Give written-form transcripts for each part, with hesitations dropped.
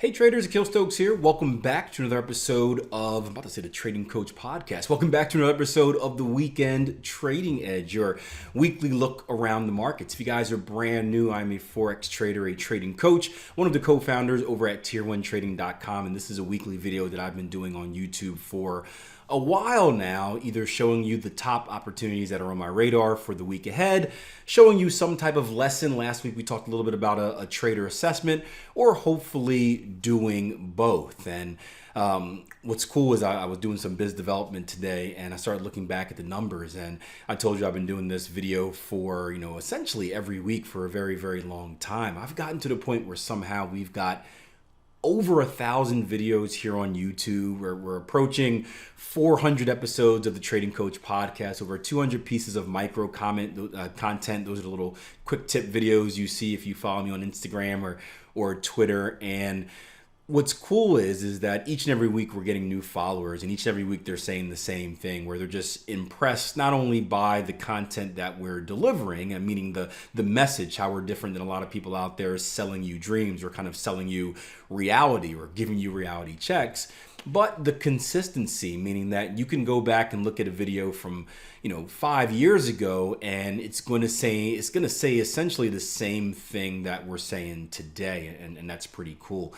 Hey traders, Akil Stokes here. Welcome back to another episode of, I'm about to say the Trading Coach Podcast. Welcome back to another episode of the Weekend Trading Edge, your weekly look around the markets. If you guys are brand new, I'm a Forex trader, a trading coach, one of the co-founders over at tier1trading.com, and this is a weekly video that I've been doing on YouTube for a while now, either showing you the top opportunities that are on my radar for the week ahead, showing you some type of lesson. Last week we talked a little bit about a trader assessment, or hopefully doing both. And what's cool is I was doing some biz development today and I started looking back at the numbers, and I told you I've been doing this video for, essentially every week for a very, very long time. I've gotten to the point where somehow we've got over 1,000 videos here on YouTube. We're approaching 400 episodes of the Trading Coach Podcast, over 200 pieces of micro content. Those are the little quick tip videos you see if you follow me on Instagram or Twitter. And what's cool is that each and every week we're getting new followers, and each and every week they're saying the same thing, where they're just impressed not only by the content that we're delivering, and meaning the message, how we're different than a lot of people out there selling you dreams or kind of selling you reality or giving you reality checks, but the consistency, meaning that you can go back and look at a video from 5 years ago and it's going to say essentially the same thing that we're saying today, and that's pretty cool.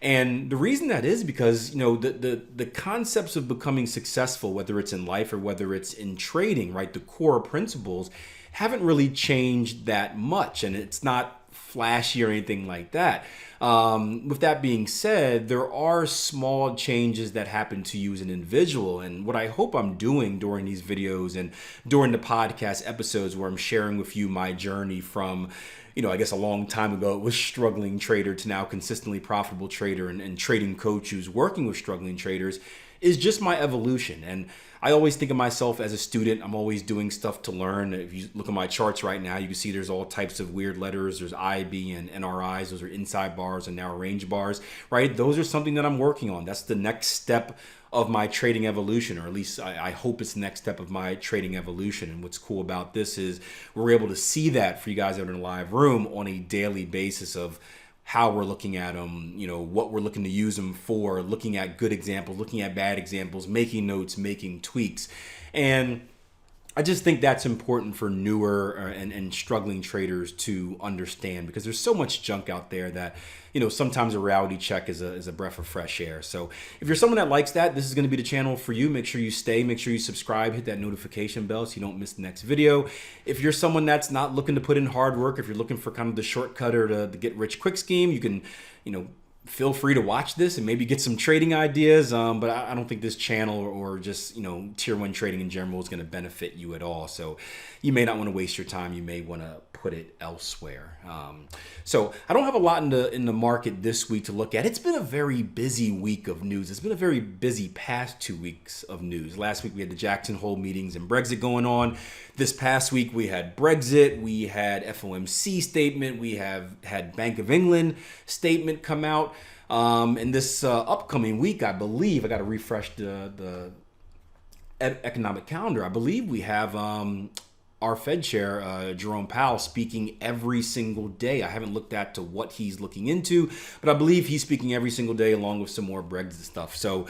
And the reason that is because, the concepts of becoming successful, whether it's in life or whether it's in trading, right? The core principles haven't really changed that much, and it's not flashy or anything like that. With that being said, there are small changes that happen to you as an individual. And what I hope I'm doing during these videos and during the podcast episodes where I'm sharing with you my journey from, I guess a long time ago, it was struggling trader to now consistently profitable trader and trading coach who's working with struggling traders, is just my evolution. And I always think of myself as a student. I'm always doing stuff to learn. If you look at my charts right now, you can see there's all types of weird letters. There's IB and NRIs. Those are inside bars and narrow range bars, right? Those are something that I'm working on. That's the next step of my trading evolution, or at least I hope it's the next step of my trading evolution. And what's cool about this is we're able to see that for you guys that are in a live room on a daily basis of how we're looking at them, what we're looking to use them for, looking at good examples, looking at bad examples, making notes, making tweaks. And I just think that's important for newer and struggling traders to understand, because there's so much junk out there that, sometimes a reality check is a breath of fresh air. So if you're someone that likes that, this is going to be the channel for you. Make sure you stay, make sure you subscribe, hit that notification bell so you don't miss the next video. If you're someone that's not looking to put in hard work, if you're looking for kind of the shortcut or the get rich quick scheme, you can, feel free to watch this and maybe get some trading ideas. But I don't think this channel or just, tier one trading in general is going to benefit you at all. So you may not want to waste your time. You may want to put it elsewhere. So I don't have a lot in the market this week to look at. It's been a very busy week of news. It's been a very busy past 2 weeks of news. Last week we had the Jackson Hole meetings and Brexit going on. This past week we had Brexit, we had FOMC statement, we have had Bank of England statement come out. And this upcoming week, I believe, I got to refresh the economic calendar. I believe we have our Fed chair, Jerome Powell, speaking every single day. I haven't looked at to what he's looking into, but I believe he's speaking every single day along with some more Brexit stuff. So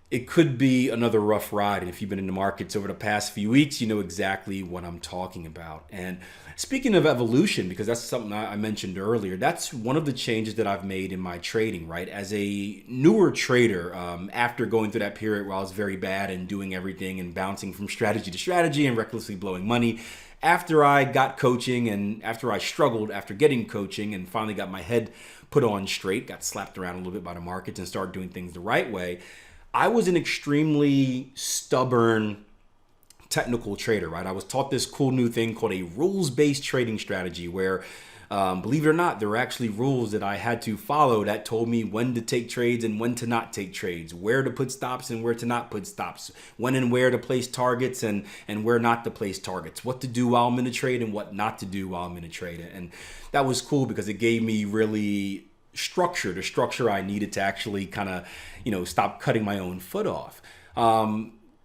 it could be another rough ride. And if you've been in the markets over the past few weeks, you know exactly what I'm talking about. And speaking of evolution, because that's something I mentioned earlier, that's one of the changes that I've made in my trading, right? As a newer trader, after going through that period where I was very bad and doing everything and bouncing from strategy to strategy and recklessly blowing money, after I got coaching and after I struggled after getting coaching and finally got my head put on straight, got slapped around a little bit by the markets and started doing things the right way, I was an extremely stubborn technical trader, right? I was taught this cool new thing called a rules-based trading strategy where, believe it or not, there were actually rules that I had to follow that told me when to take trades and when to not take trades, where to put stops and where to not put stops, when and where to place targets and where not to place targets, what to do while I'm in a trade and what not to do while I'm in a trade. And that was cool because it gave me really the structure I needed to actually kind of, stop cutting my own foot off.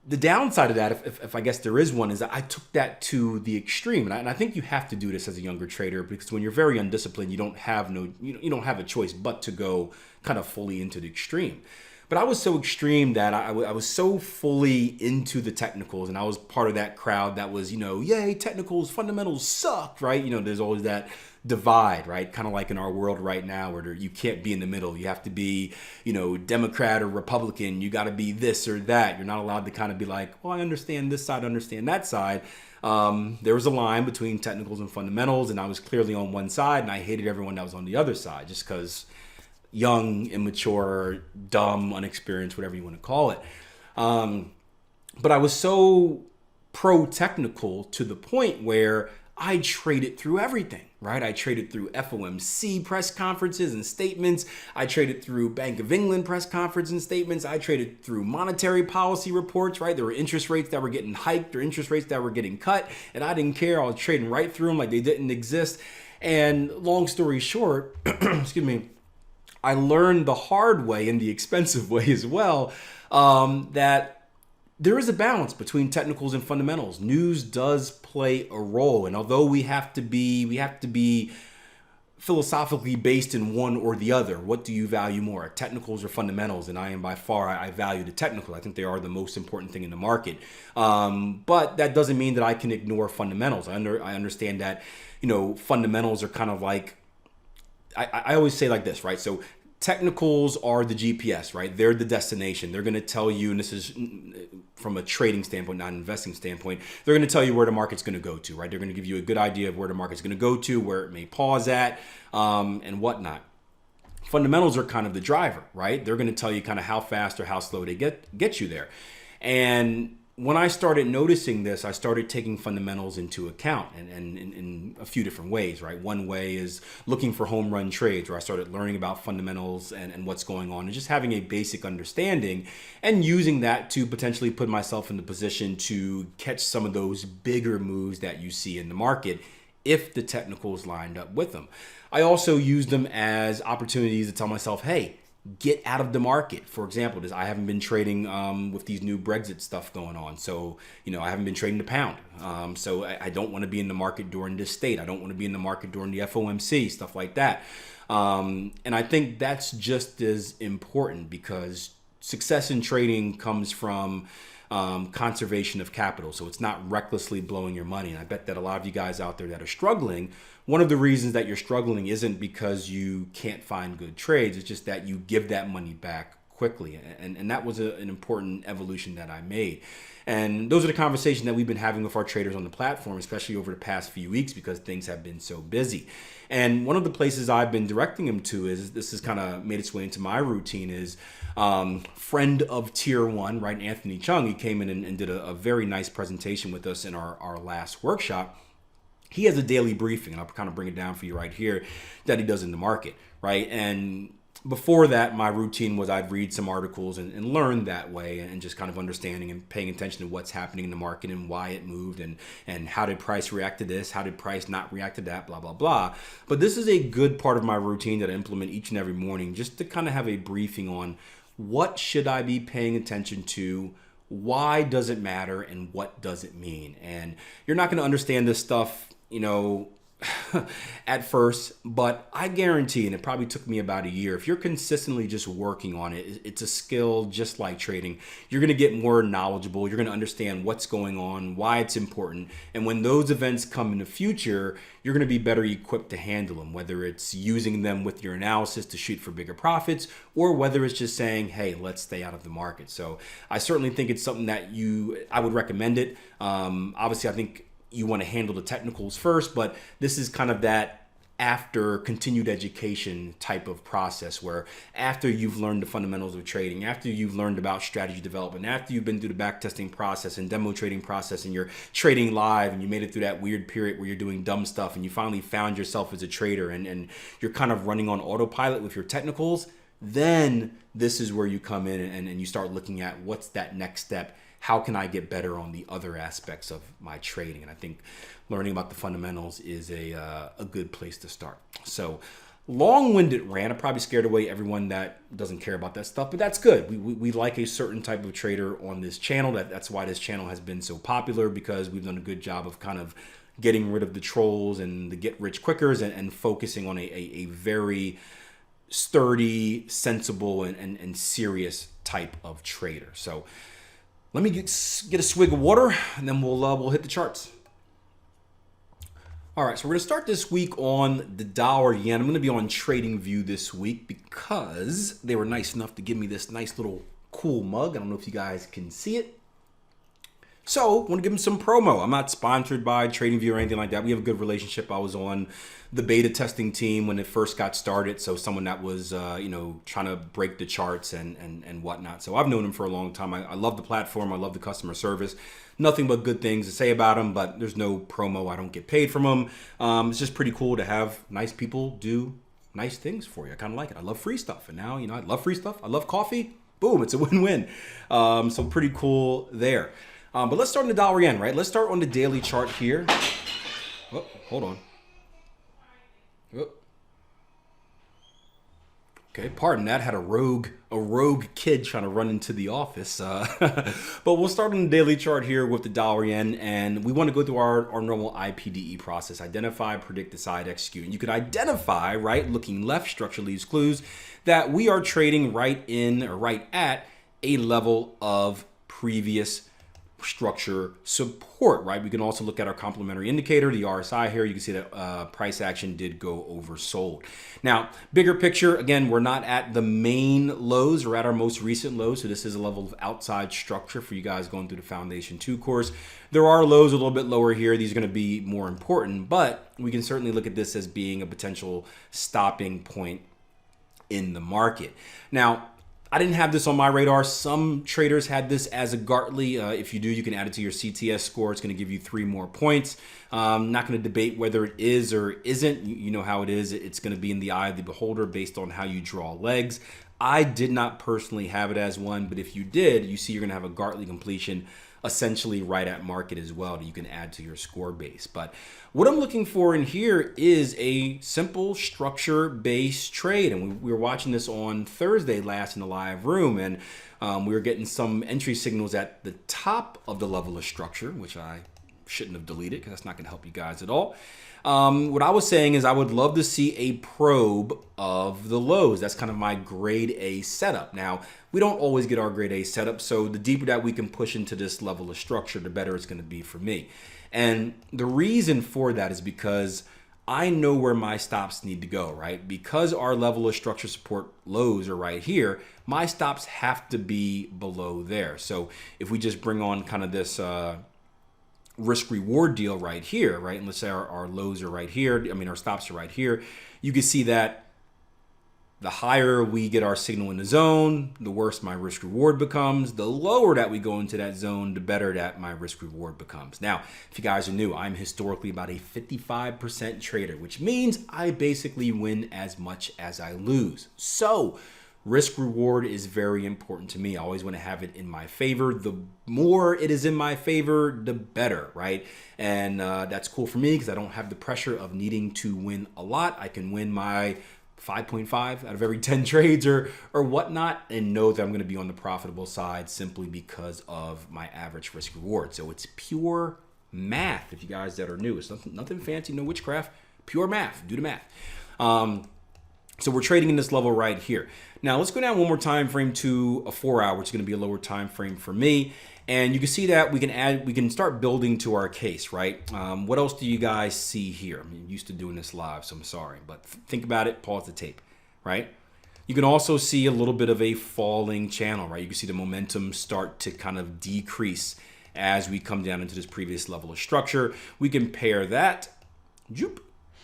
the downside of that, if I guess there is one, is that I took that to the extreme, and I think you have to do this as a younger trader, because when you're very undisciplined, you don't have a choice but to go kind of fully into the extreme. But I was so extreme that I was so fully into the technicals, and I was part of that crowd that was, yay, technicals, fundamentals suck, right? There's always that divide, right? Kind of like in our world right now, where you can't be in the middle. You have to be, Democrat or Republican. You got to be this or that. You're not allowed to kind of be like, well, I understand this side, I understand that side. There was a line between technicals and fundamentals, and I was clearly on one side, and I hated everyone that was on the other side, just because young, immature, dumb, unexperienced, whatever you want to call it. But I was so pro-technical to the point where I traded through everything, right? I traded through FOMC press conferences and statements. I traded through Bank of England press conferences and statements. I traded through monetary policy reports, right? There were interest rates that were getting hiked or interest rates that were getting cut, and I didn't care. I was trading right through them like they didn't exist. And long story short, excuse me, I learned the hard way and the expensive way as well, that there is a balance between technicals and fundamentals. News does play a role, and although we have to be philosophically based in one or the other. What do you value more, technicals or fundamentals? And I am by far, I value the technical. I think they are the most important thing in the market. But that doesn't mean that I can ignore fundamentals. I understand that, fundamentals are kind of like, I always say like this, right? So technicals are the GPS, right? They're the destination. They're going to tell you, and this is from a trading standpoint, not an investing standpoint, they're going to tell you where the market's going to go to, right? They're going to give you a good idea of where the market's going to go to, where it may pause at, and whatnot. Fundamentals are kind of the driver, right? They're going to tell you kind of how fast or how slow they get you there. And when I started noticing this, I started taking fundamentals into account, and in a few different ways, right? One way is looking for home run trades, where I started learning about fundamentals and what's going on, and just having a basic understanding and using that to potentially put myself in the position to catch some of those bigger moves that you see in the market if the technicals lined up with them. I also use them as opportunities to tell myself, hey, get out of the market. For example, I haven't been trading with these new Brexit stuff going on. So, I haven't been trading the pound. So I don't want to be in the market during this state. I don't want to be in the market during the FOMC, stuff like that. And I think that's just as important, because success in trading comes from conservation of capital. So it's not recklessly blowing your money. And I bet that a lot of you guys out there that are struggling, one of the reasons that you're struggling isn't because you can't find good trades. It's just that you give that money back quickly. And that was an important evolution that I made. And those are the conversations that we've been having with our traders on the platform, especially over the past few weeks, because things have been so busy. And one of the places I've been directing them to is, this has kind of made its way into my routine, is friend of tier one, right? Anthony Chung. He came in and did a very nice presentation with us in our last workshop. He has a daily briefing, and I'll kind of bring it down for you right here, that he does in the market, right? And before that, my routine was I'd read some articles and learn that way, and just kind of understanding and paying attention to what's happening in the market and why it moved, and how did price react to this, how did price not react to that, blah, blah, blah. But this is a good part of my routine that I implement each and every morning, just to kind of have a briefing on what should I be paying attention to, why does it matter, and what does it mean. And you're not going to understand this stuff, at first, but I guarantee, and it probably took me about a year, if you're consistently just working on it, it's a skill just like trading. You're going to get more knowledgeable. You're going to understand what's going on, why it's important. And when those events come in the future, you're going to be better equipped to handle them, whether it's using them with your analysis to shoot for bigger profits, or whether it's just saying, hey, let's stay out of the market. So I certainly think it's something that I would recommend it. Obviously, I think you want to handle the technicals first, but this is kind of that after continued education type of process, where after you've learned the fundamentals of trading, after you've learned about strategy development, after you've been through the back testing process and demo trading process, and you're trading live, and you made it through that weird period where you're doing dumb stuff, and you finally found yourself as a trader, and you're kind of running on autopilot with your technicals, then this is where you come in and you start looking at what's that next step. How can I get better on the other aspects of my trading? And I think learning about the fundamentals is a good place to start. So Long-winded rant. I probably scared away everyone that doesn't care about that stuff, but that's good. We like a certain type of trader on this channel. That's why this channel has been so popular, because we've done a good job of kind of getting rid of the trolls and the get-rich-quickers and focusing on a very sturdy, sensible, and serious type of trader. So let me get a swig of water, and then we'll hit the charts. All right, so we're going to start this week on the dollar yen. I'm going to be on TradingView this week because they were nice enough to give me this nice little cool mug. I don't know if you guys can see it. So I want to give them some promo. I'm not sponsored by TradingView or anything like that. We have a good relationship. I was on the beta testing team when it first got started. So someone that was, trying to break the charts and whatnot. So I've known them for a long time. I love the platform. I love the customer service. Nothing but good things to say about them, but there's no promo. I don't get paid from them. It's just pretty cool to have nice people do nice things for you. I kind of like it. I love free stuff. And now, I love free stuff. I love coffee. Boom, it's a win-win. So pretty cool there. But let's start on the dollar yen, right? Let's start on the daily chart here. Oh, hold on. Oh. Okay, pardon that. Had a rogue kid trying to run into the office. But we'll start on the daily chart here with the dollar yen, and we want to go through our normal IPDE process: identify, predict, decide, execute. And you could identify, right, looking left, structure leaves clues, that we are trading right in or right at a level of previous structure support, right? We can also look at our complementary indicator, the RSI here. You can see that price action did go oversold. Now, bigger picture, again, we're not at the main lows. We're at our most recent lows. So this is a level of outside structure for you guys going through the Foundation 2 course. There are lows a little bit lower here. These are going to be more important, but we can certainly look at this as being a potential stopping point in the market. Now, I didn't have this on my radar. Some traders had this as a Gartley. If you do, you can add it to your CTS score. It's going to give you 3 more points. Not going to debate whether it is or isn't. You know how it is. It's going to be in the eye of the beholder based on how you draw legs. I did not personally have it as one, but if you did, you see you're going to have a Gartley completion essentially right at market as well that you can add to your score base. But what I'm looking for in here is a simple structure-based trade. And we were watching this on Thursday last in the live room, and we were getting some entry signals at the top of the level of structure, which I shouldn't have deleted because that's not going to help you guys at all. What I was saying is I would love to see a probe of the lows. That's kind of my grade A setup. Now, we don't always get our grade A setup, so the deeper that we can push into this level of structure, the better it's going to be for me. And the reason for that is because I know where my stops need to go, right? Because our level of structure support lows are right here, my stops have to be below there. So if we just bring on kind of this risk reward deal right here, right? And let's say our lows are right here. Our stops are right here. You can see that the higher we get our signal in the zone, the worse my risk reward becomes. The lower that we go into that zone, the better that my risk reward becomes. Now, if you guys are new, I'm historically about a 55% trader, which means I basically win as much as I lose. So risk reward is very important to me. I always want to have it in my favor. The more it is in my favor, the better, right? And that's cool for me because I don't have the pressure of needing to win a lot. I can win my 5.5 out of every 10 trades or whatnot, and know that I'm going to be on the profitable side simply because of my average risk reward. So it's pure math. If you guys that are new, it's nothing fancy, no witchcraft, pure math. Do the math. So we're trading in this level right here. Now let's go down one more time frame to a 4-hour, which is going to be a lower time frame for me. And you can see that we can start building to our case, right? What else do you guys see here? I'm used to doing this live, so I'm sorry, but think about it, pause the tape, right? You can also see a little bit of a falling channel, right? You can see the momentum start to kind of decrease as we come down into this previous level of structure. We can pair that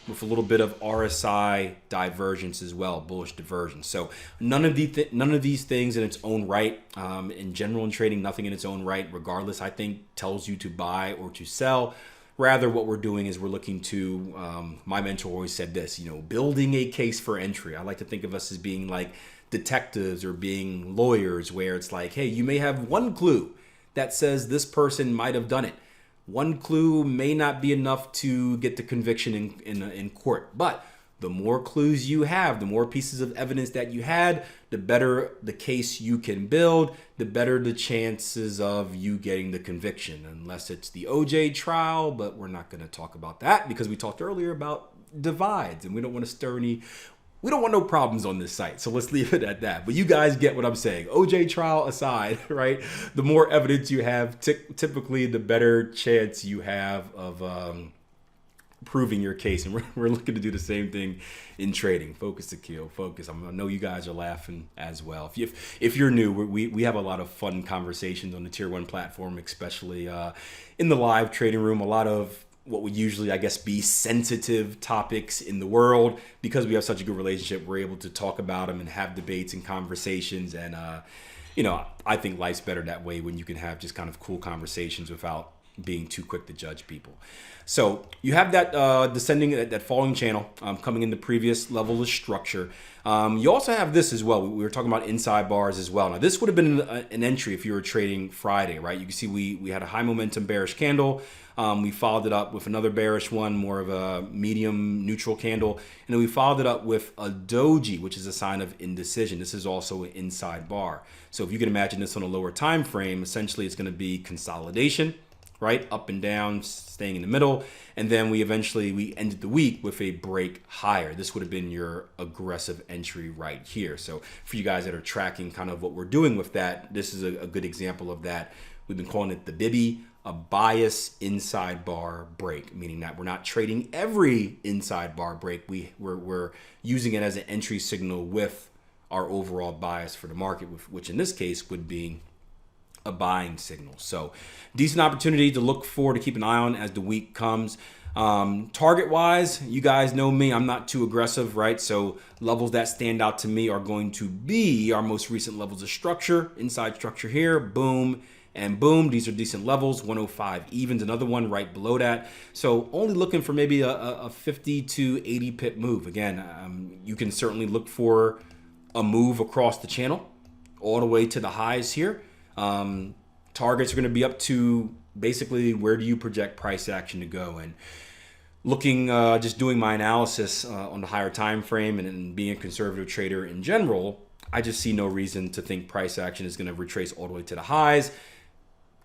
with a little bit of RSI divergence as well, bullish divergence. So none of these things in its own right, in general in trading, nothing in its own right, regardless, I think tells you to buy or to sell. Rather, what we're doing is we're looking to, my mentor always said this, building a case for entry. I like to think of us as being like detectives or being lawyers, where it's like, hey, you may have one clue that says this person might have done it. One clue may not be enough to get the conviction in court, but The more clues you have, the more pieces of evidence that you had, the better the case you can build, the better the chances of you getting the conviction, unless it's the OJ trial, but we're not going to talk about that because we talked earlier about divides and we don't want to stir any, we don't want no problems on this site. So let's leave it at that. But you guys get what I'm saying. OJ trial aside, right? The more evidence you have, typically the better chance you have of proving your case. And we're looking to do the same thing in trading. Focus to kill, focus. I know you guys are laughing as well. If you're new, we have a lot of fun conversations on the Tier 1 platform, especially in the live trading room. A lot of what would usually, I guess, be sensitive topics in the world. Because we have such a good relationship, we're able to talk about them and have debates and conversations. And, I think life's better that way when you can have just kind of cool conversations without being too quick to judge people. So you have that descending, that falling channel coming in the previous level of structure. You also have this as well. We were talking about inside bars as well. Now this would have been an entry if you were trading Friday, right? You can see we had a high momentum bearish candle. We followed it up with another bearish one, more of a medium neutral candle. And then we followed it up with a doji, which is a sign of indecision. This is also an inside bar. So if you can imagine this on a lower time frame, essentially it's going to be consolidation, right? Up and down, staying in the middle. And then we ended the week with a break higher. This would have been your aggressive entry right here. So for you guys that are tracking kind of what we're doing with that, this is a good example of that. We've been calling it the BIBI, a bias inside bar break, meaning that we're not trading every inside bar break. We're using it as an entry signal with our overall bias for the market, which in this case would be a buying signal. So decent opportunity to look for, to keep an eye on as the week comes. Target wise, you guys know me, I'm not too aggressive, right? So levels that stand out to me are going to be our most recent levels of structure, inside structure here, boom and boom. These are decent levels. 105 evens, another one right below that. So only looking for maybe a 50 to 80 pip move. Again, you can certainly look for a move across the channel all the way to the highs here. Targets are going to be up to basically where do you project price action to go. And looking, just doing my analysis on the higher time frame and being a conservative trader in general, I just see no reason to think price action is going to retrace all the way to the highs.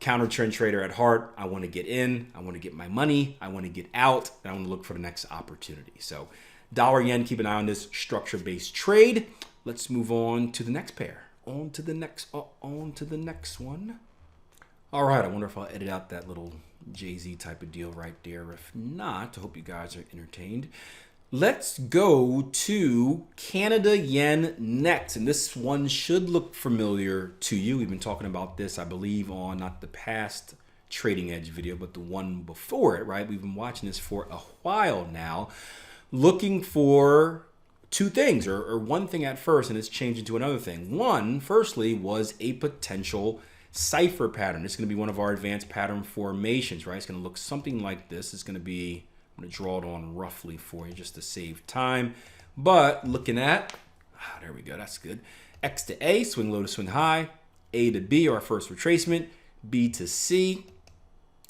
Counter trend trader at heart. I want to get in, I want to get my money, I want to get out, and I want to look for the next opportunity. So dollar yen, keep an eye on this structure-based trade. Let's move on to the next pair. On to the next one. All right, I wonder if I'll edit out that little Jay-Z type of deal right there. If not, I hope you guys are entertained. Let's go to Canada yen next. And this one should look familiar to you. We've been talking about this, I believe, on not the past Trading Edge video, but the one before it, right? We've been watching this for a while now, looking for two things, or one thing at first, and it's changed into another thing. One, firstly, was a potential cipher pattern. It's going to be one of our advanced pattern formations, right? It's going to look something like this. It's going to be, I'm going to draw it on roughly for you just to save time. But looking at, there we go, that's good. X to A, swing low to swing high. A to B, our first retracement. B to C,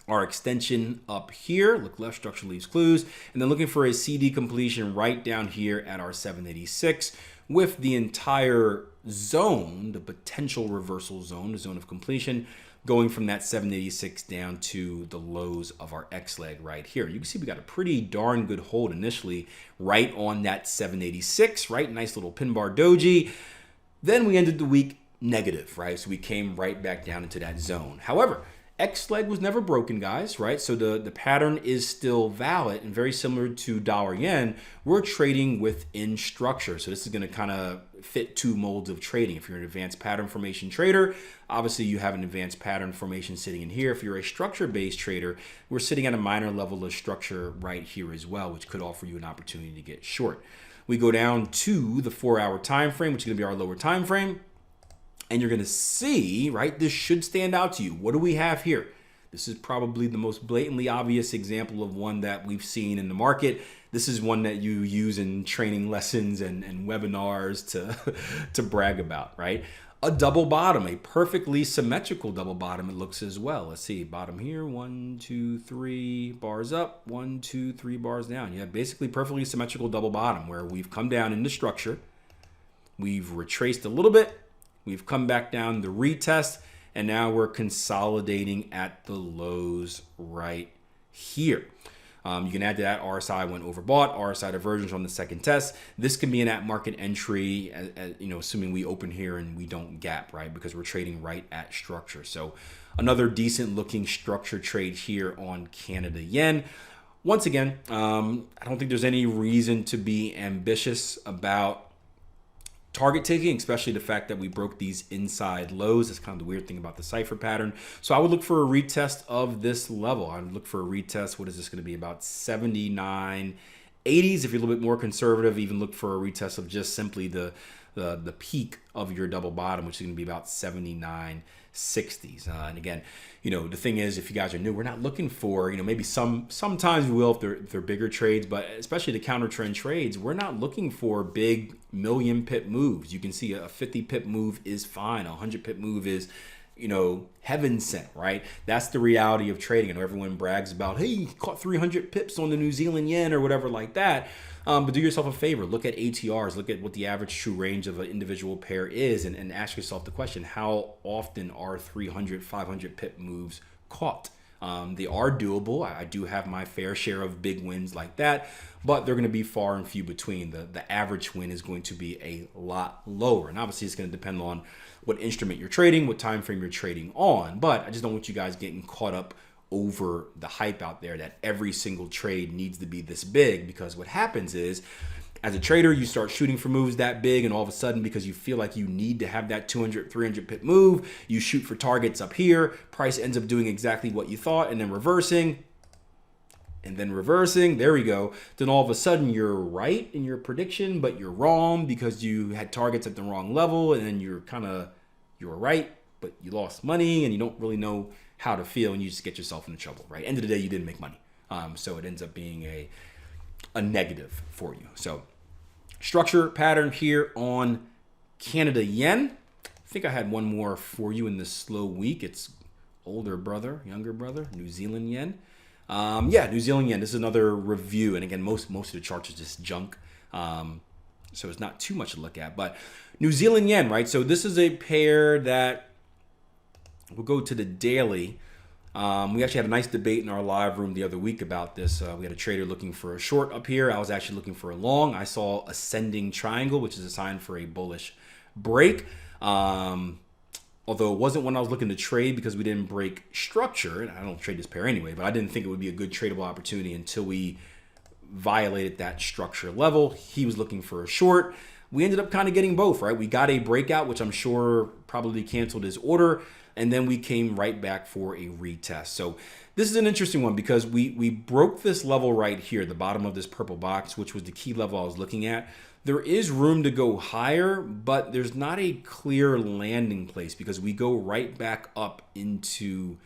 our extension up here. Look left, structure leaves clues. And then looking for a CD completion right down here at our 786 with the entire zone, the potential reversal zone, the zone of completion, going from that 786 down to the lows of our X leg right here. You can see we got a pretty darn good hold initially right on that 786, right? Nice little pin bar doji. Then we ended the week negative, right? So we came right back down into that zone. However, X leg was never broken, guys, right? So the pattern is still valid and very similar to dollar yen. We're trading within structure. So this is going to kind of fit two molds of trading. If you're an advanced pattern formation trader, obviously you have an advanced pattern formation sitting in here. If you're a structure-based trader, we're sitting at a minor level of structure right here as well, which could offer you an opportunity to get short. We go down to the 4-hour time frame, which is going to be our lower time frame. And you're going to see, right, this should stand out to you. What do we have here? This is probably the most blatantly obvious example of one that we've seen in the market. This is one that you use in training lessons and webinars to brag about, right? a double bottom, a perfectly symmetrical double bottom it looks as well. Let's see, bottom here, 1, 2, 3 bars up, 1, 2, 3 bars down. You have basically perfectly symmetrical double bottom where we've come down into structure, we've retraced a little bit, we've come back down the retest, and now we're consolidating at the lows right here. You can add to that RSI went overbought, RSI divergence on the second test. This can be an at-market entry, assuming we open here and we don't gap, right? Because we're trading right at structure. So another decent-looking structure trade here on Canada yen. Once again, I don't think there's any reason to be ambitious about target taking, especially the fact that we broke these inside lows. That's kind of the weird thing about the cipher pattern. So I would look for a retest of this level. I would look for a retest. What is this going to be? About 79.80s. If you're a little bit more conservative, even look for a retest of just simply the peak of your double bottom, which is going to be about 79.60s. And again, the thing is, if you guys are new, we're not looking for, maybe sometimes we will if they're bigger trades, but especially the counter trend trades, we're not looking for big million pip moves. You can see a 50 pip move is fine. A 100 pip move is, heaven sent, right? That's the reality of trading. I know everyone brags about, hey, you caught 300 pips on the New Zealand yen or whatever like that. But do yourself a favor. Look at ATRs. Look at what the average true range of an individual pair is and ask yourself the question, how often are 300, 500 pip moves caught? They are doable. I do have my fair share of big wins like that, but they're going to be far and few between. The average win is going to be a lot lower. And obviously it's going to depend on what instrument you're trading, what time frame you're trading on. But I just don't want you guys getting caught up over the hype out there that every single trade needs to be this big, because what happens is, as a trader, you start shooting for moves that big, and all of a sudden, because you feel like you need to have that 200, 300 pip move, you shoot for targets up here, price ends up doing exactly what you thought, and then reversing, there we go. Then all of a sudden you're right in your prediction, but you're wrong because you had targets at the wrong level, and then you were right, but you lost money and you don't really know how to feel, and you just get yourself into trouble, right? End of the day, you didn't make money. So it ends up being a negative for you. So structure pattern here on Canada yen. I think I had one more for you in this slow week. It's older brother, younger brother, New Zealand yen. New Zealand yen. This is another review. And again, most of the charts are just junk. So it's not too much to look at. But New Zealand yen, right? So this is a pair that we'll go to the daily. We actually had a nice debate in our live room the other week about this. We had a trader looking for a short up here. I was actually looking for a long. I saw ascending triangle, which is a sign for a bullish break. Although it wasn't one I was looking to trade because we didn't break structure. And I don't trade this pair anyway, but I didn't think it would be a good tradable opportunity until we violated that structure level. He was looking for a short. We ended up kind of getting both, right? We got a breakout, which I'm sure probably canceled his order. And then we came right back for a retest. So this is an interesting one because we broke this level right here, the bottom of this purple box, which was the key level I was looking at. There is room to go higher, but there's not a clear landing place because we go right back up into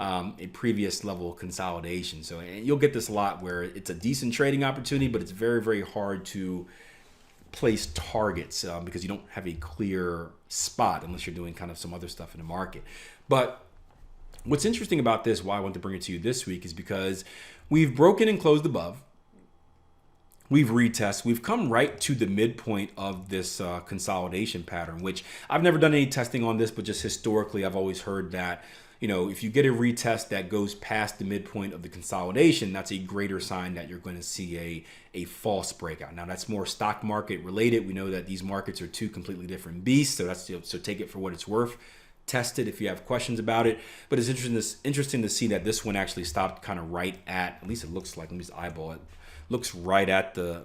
a previous level of consolidation. So you'll get this a lot where it's a decent trading opportunity, but it's very, very hard to place targets because you don't have a clear spot unless you're doing kind of some other stuff in the market. But what's interesting about this, why I want to bring it to you this week, is because we've broken and closed above. We've retested. We've come right to the midpoint of this consolidation pattern, which I've never done any testing on this, but just historically, I've always heard that, if you get a retest that goes past the midpoint of the consolidation, that's a greater sign that you're going to see a false breakout. Now, that's more stock market related. We know that these markets are two completely different beasts, so take it for what it's worth. Test it if you have questions about it. But it's interesting to see that this one actually stopped kind of right at least it looks like, let me just eyeball it, looks right at the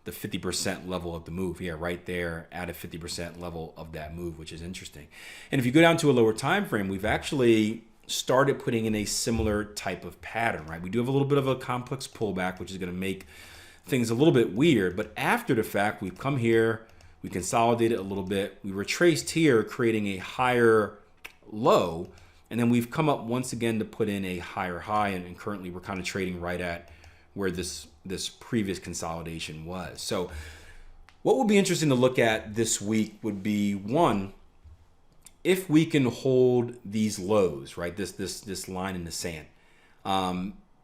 50% level of the move. Yeah, right there at a 50% level of that move, which is interesting. And if you go down to a lower time frame, we've actually started putting in a similar type of pattern, right? We do have a little bit of a complex pullback, which is going to make things a little bit weird. But after the fact, we've come here, we consolidated a little bit, we retraced here, creating a higher low, and then we've come up once again to put in a higher high, and currently we're kind of trading right at where this previous consolidation was. So what would be interesting to look at this week would be, one, if we can hold these lows, right, this line in the sand,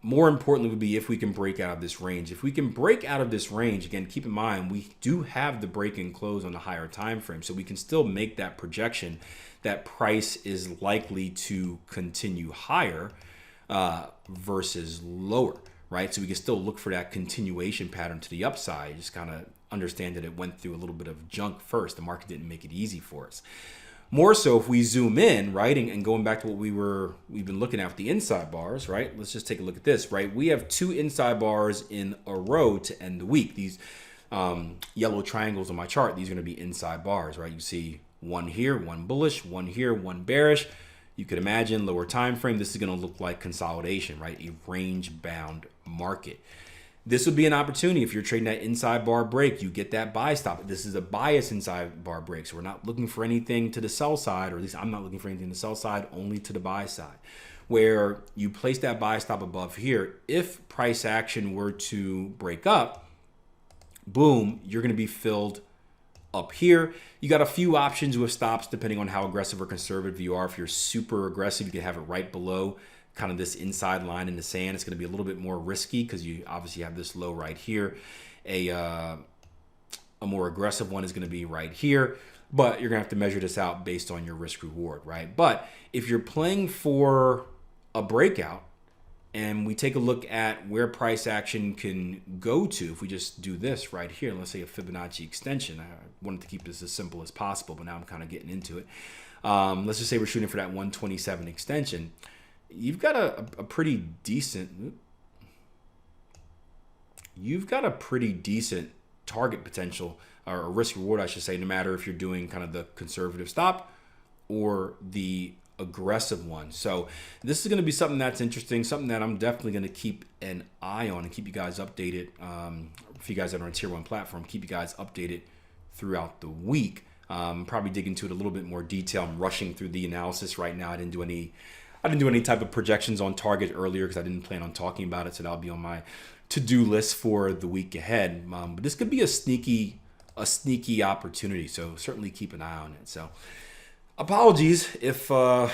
more importantly would be if we can break out of this range. If we can break out of this range, again, keep in mind, we do have the break and close on the higher time frame. So we can still make that projection that price is likely to continue higher versus lower, right? So we can still look for that continuation pattern to the upside. Just kind of understand that it went through a little bit of junk first. The market didn't make it easy for us. More so if we zoom in, right, and going back to what we've been looking at with the inside bars, right? Let's just take a look at this, right? We have 2 inside bars in a row to end the week. These yellow triangles on my chart, these are going to be inside bars, right? You see one here, one bullish, one here, one bearish. You could imagine lower time frame, this is going to look like consolidation, right? A range-bound market. This would be an opportunity if you're trading that inside bar break, you get that buy stop. This is a bias inside bar break, so we're not looking for anything to the sell side, or at least I'm not looking for anything to the sell side, only to the buy side. Where you place that buy stop above here, if price action were to break up, boom, you're going to be filled up here. You got a few options with stops depending on how aggressive or conservative you are. If you're super aggressive, you can have it right below kind of this inside line in the sand. It's going to be a little bit more risky because you obviously have this low right here. A more aggressive one is going to be right here, but you're going to have to measure this out based on your risk reward, right? But if you're playing for a breakout and we take a look at where price action can go to, if we just do this right here, let's say a Fibonacci extension. I wanted to keep this as simple as possible, but now I'm kind of getting into it. Let's just say we're shooting for that 127 extension. You've got a pretty decent target potential, or risk reward, I should say, no matter if you're doing kind of the conservative stop or the aggressive one. So this is going to be something that's interesting, something that I'm definitely going to keep an eye on and keep you guys updated. If you guys are on a tier 1 platform, keep you guys updated throughout the week. Probably dig into it a little bit more detail. I'm rushing through the analysis right now. I didn't do any type of projections on target earlier because I didn't plan on talking about it. So that'll be on my to-do list for the week ahead. But this could be a sneaky opportunity. So certainly keep an eye on it. So apologies if I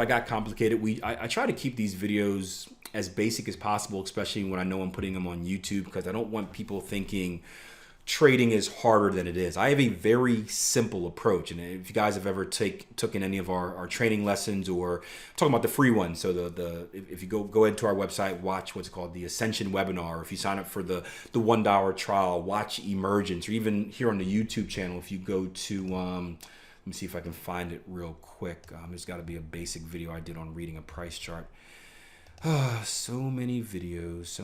got complicated. I try to keep these videos as basic as possible, especially when I know I'm putting them on YouTube, because I don't want people thinking trading is harder than it is. I have a very simple approach, and if you guys have ever taken any of our training lessons, or talking about the free ones, so if you go ahead to our website, watch what's called the Ascension webinar, or if you sign up for the $1 trial, watch Emergence, or even here on the YouTube channel, if you go to let me see if I can find it real quick. There's got to be a basic video I did on reading a price chart. So many videos.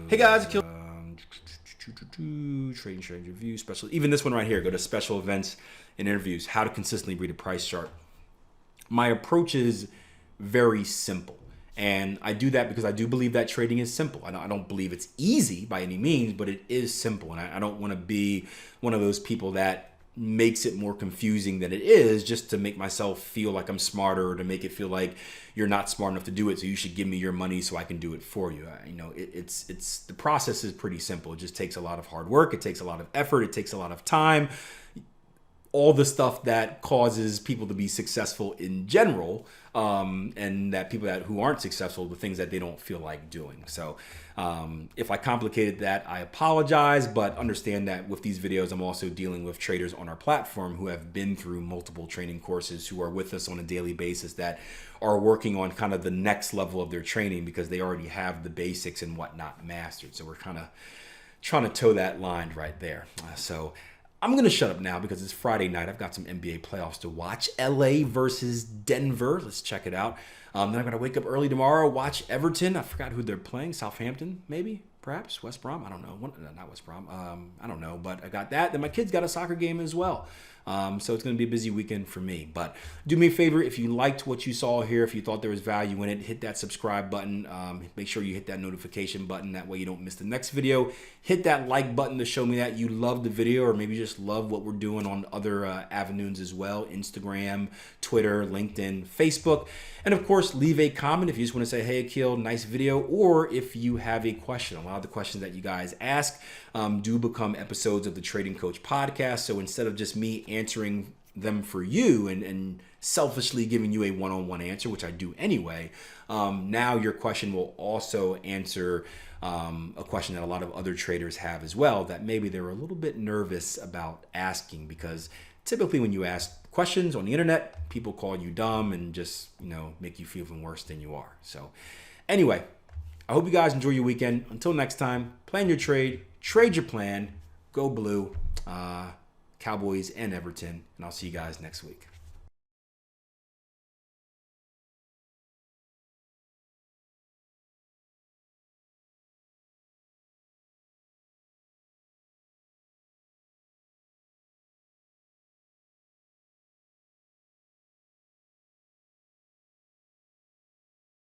Hey guys, trading strategy review, special, even this one right here, go to special events and interviews, how to consistently read a price chart. My approach is very simple, and I do that because I do believe that trading is simple. I don't believe it's easy by any means, but it is simple, and I don't want to be one of those people that makes it more confusing than it is, just to make myself feel like I'm smarter, or to make it feel like you're not smart enough to do it, so you should give me your money so I can do it for you. It's the process is pretty simple. It just takes a lot of hard work. It takes a lot of effort. It takes a lot of time. All the stuff that causes people to be successful in general, and that people who aren't successful, the things that they don't feel like doing. So if I complicated that, I apologize, but understand that with these videos, I'm also dealing with traders on our platform who have been through multiple training courses, who are with us on a daily basis, that are working on kind of the next level of their training because they already have the basics and whatnot mastered. So we're kind of trying to toe that line right there. So I'm going to shut up now because it's Friday night. I've got some NBA playoffs to watch. LA versus Denver. Let's check it out. Then I'm going to wake up early tomorrow, watch Everton. I forgot who they're playing. Southampton, maybe? Perhaps? West Brom? I don't know. Not West Brom. I don't know, but I got that. Then my kid's got a soccer game as well. So it's going to be a busy weekend for me. But do me a favor, if you liked what you saw here, if you thought there was value in it, hit that subscribe button. Make sure you hit that notification button. That way you don't miss the next video. Hit that like button to show me that you love the video, or maybe just love what we're doing on other avenues as well. Instagram, Twitter, LinkedIn, Facebook. And of course, leave a comment if you just want to say, hey, Akil, nice video. Or if you have a question. A lot of the questions that you guys ask do become episodes of the Trading Coach podcast. So instead of just me answering them for you and selfishly giving you a one-on-one answer, which I do anyway, now your question will also answer a question that a lot of other traders have as well, that maybe they're a little bit nervous about asking, because typically when you ask questions on the internet, people call you dumb and just, make you feel even worse than you are. So anyway, I hope you guys enjoy your weekend. Until next time, plan your trade your plan, go blue, Cowboys and Everton, and I'll see you guys next week.